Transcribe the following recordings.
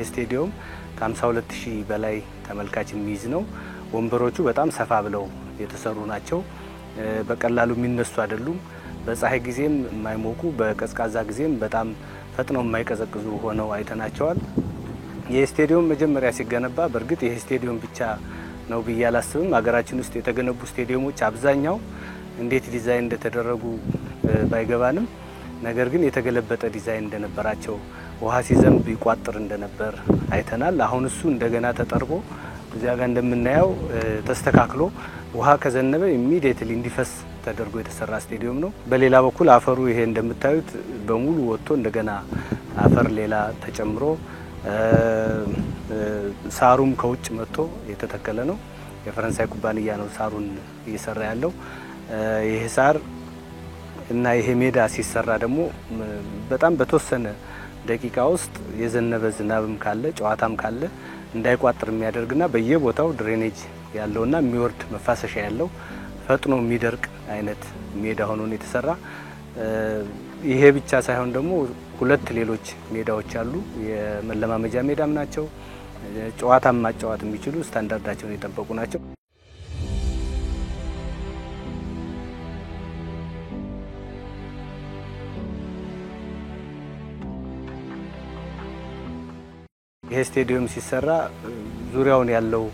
ስቴዲየም ከ52000 በላይ ተመልካች የሚይዝ ነው። ወንበሮቹ በጣም ሰፋ ብለው የተሰሩ ናቸው። በቀላሉ የሚነሱ አይደሉም። በፀሐይ ጊዜም የማይሞቁ በቀዝቃዛ ጊዜም በጣም ፈጥነው የማይቀዘቅዙ ሆነው አይተናቸዋል። የስቴዲየም መጀመሪያ ሲገነባ በእርግጥ ይሄ ስቴዲየም ብቻ ነው ብዬ አላስብም። ሀገራችን ውስጥ የተገነቡ ስቴዲየሞች አብዛኛው እንዴት ዲዛይን እንደተደረጉ ባይገባንም ነገር ግን የተገለበጠ ዲዛይን እንደነበራቸው ውሃ ሲዘንብ ይቋጥር እንደነበር አይተናል። አሁን እሱ እንደገና ተጠርቦ እዚያ ጋር እንደምናየው ተስተካክሎ ውሃ ከዘነበ ኢሚዲየትሊ እንዲፈስ ተደርጎ የተሰራ ስቴዲየም ነው። በሌላ በኩል አፈሩ ይሄ እንደምታዩት በሙሉ ወጥቶ እንደገና አፈር ሌላ ተጨምሮ ሳሩም ከውጭ መጥቶ የተተከለ ነው። የፈረንሳይ ኩባንያ ነው ሳሩን እየሰራ ያለው። ይሄ ሳር እና ይሄ ሜዳ ሲሰራ ደግሞ በጣም በተወሰነ ደቂቃ ውስጥ የዘነበ ዝናብም ካለ ጨዋታም ካለ እንዳይቋጥር የሚያደርግና በየቦታው ድሬኔጅ ያለውና የሚወርድ መፋሰሻ ያለው ፈጥኖ የሚደርቅ አይነት ሜዳ ሆኖ ነው የተሰራ። ይሄ ብቻ ሳይሆን ደግሞ ሁለት ሌሎች ሜዳዎች አሉ። የመለማመጃ ሜዳም ናቸው። ጨዋታም ማጫወት የሚችሉ ስታንዳርዳቸውን የጠበቁ ናቸው። ይሄ ስቴዲየም ሲሰራ ዙሪያውን ያለው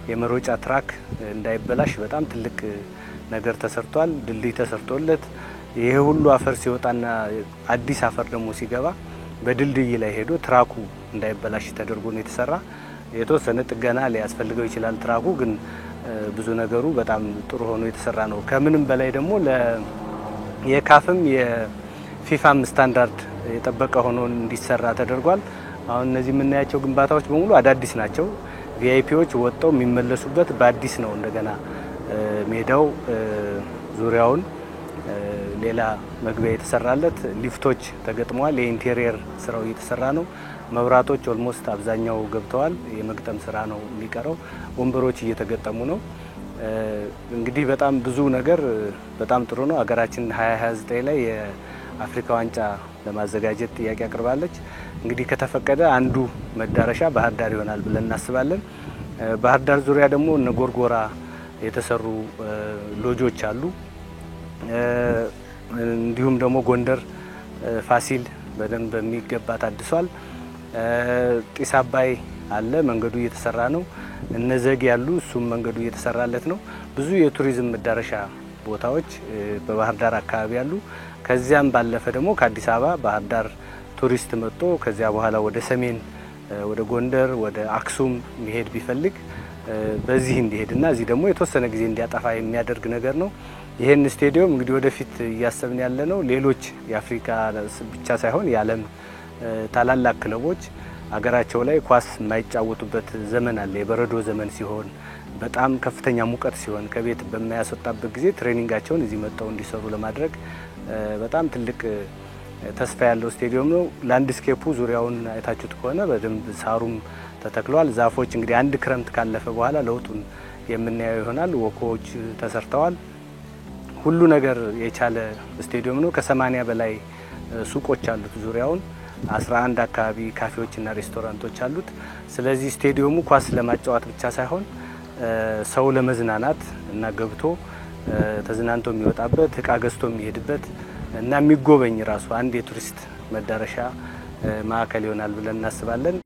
የመሮጫ ትራክ እንዳይበላሽ በጣም ትልቅ ነገር ተሰርቷል። ድልድይ ተሰርቶለት ይሄ ሁሉ አፈር ሲወጣና አዲስ አፈር ደግሞ ሲገባ በድልድይ ላይ ሄዶ ትራኩ እንዳይበላሽ ተደርጎ ነው የተሰራ። የተወሰነ ጥገና ሊያስፈልገው ይችላል። ትራኩ ግን ብዙ ነገሩ በጣም ጥሩ ሆኖ የተሰራ ነው። ከምንም በላይ ደግሞ የካፍም የፊፋም ስታንዳርድ የጠበቀ ሆኖ እንዲሰራ ተደርጓል። አሁን እነዚህ የምናያቸው ግንባታዎች በሙሉ አዳዲስ ናቸው። ቪአይፒዎች ወጣው የሚመለሱበት በአዲስ ነው። እንደገና ሜዳው ዙሪያውን ሌላ መግቢያ የተሰራለት ሊፍቶች ተገጥመዋል። የኢንቴሪየር ስራው እየተሰራ ነው። መብራቶች ኦልሞስት አብዛኛው ገብተዋል። የመግጠም ስራ ነው የሚቀረው። ወንበሮች እየተገጠሙ ነው። እንግዲህ በጣም ብዙ ነገር በጣም ጥሩ ነው። ሀገራችን 2029 ላይ የአፍሪካ ዋንጫ ለማዘጋጀት ጥያቄ አቅርባለች። እንግዲህ ከተፈቀደ አንዱ መዳረሻ ባህር ዳር ይሆናል ብለን እናስባለን። ባህር ዳር ዙሪያ ደግሞ እነ ጎርጎራ የተሰሩ ሎጆች አሉ። እንዲሁም ደግሞ ጎንደር ፋሲል በደንብ በሚገባ ታድሷል። ጢስ አባይ አለ፣ መንገዱ እየተሰራ ነው። እነዘግ ያሉ እሱም መንገዱ እየተሰራለት ነው። ብዙ የቱሪዝም መዳረሻ ቦታዎች በባህር ዳር አካባቢ አሉ። ከዚያም ባለፈ ደግሞ ከአዲስ አበባ ባህር ዳር ቱሪስት መጥቶ ከዚያ በኋላ ወደ ሰሜን ወደ ጎንደር ወደ አክሱም መሄድ ቢፈልግ በዚህ እንዲሄድና እዚህ ደግሞ የተወሰነ ጊዜ እንዲያጠፋ የሚያደርግ ነገር ነው። ይሄን ስቴዲየም እንግዲህ ወደፊት እያሰብን ያለ ነው። ሌሎች የአፍሪካ ብቻ ሳይሆን የዓለም ታላላቅ ክለቦች አገራቸው ላይ ኳስ የማይጫወቱበት ዘመን አለ። የበረዶ ዘመን ሲሆን በጣም ከፍተኛ ሙቀት ሲሆን ከቤት በማያስወጣበት ጊዜ ትሬኒንጋቸውን እዚህ መጥተው እንዲሰሩ ለማድረግ በጣም ትልቅ ተስፋ ያለው ስቴዲየም ነው። ላንድስኬፑ ዙሪያውን አይታችሁት ከሆነ በደንብ ሳሩም ተተክሏል። ዛፎች እንግዲህ አንድ ክረምት ካለፈ በኋላ ለውጡን የምናየው ይሆናል። ወኮዎች ተሰርተዋል። ሁሉ ነገር የቻለ ስቴዲየም ነው። ከ80 በላይ ሱቆች አሉት። ዙሪያውን 11 አካባቢ ካፌዎችና ሬስቶራንቶች አሉት። ስለዚህ ስቴዲየሙ ኳስ ለማጫወት ብቻ ሳይሆን ሰው ለመዝናናት እና ገብቶ ተዝናንቶ የሚወጣበት እቃ ገዝቶ የሚሄድበት እና የሚጎበኝ ራሱ አንድ የቱሪስት መዳረሻ ማዕከል ይሆናል ብለን እናስባለን።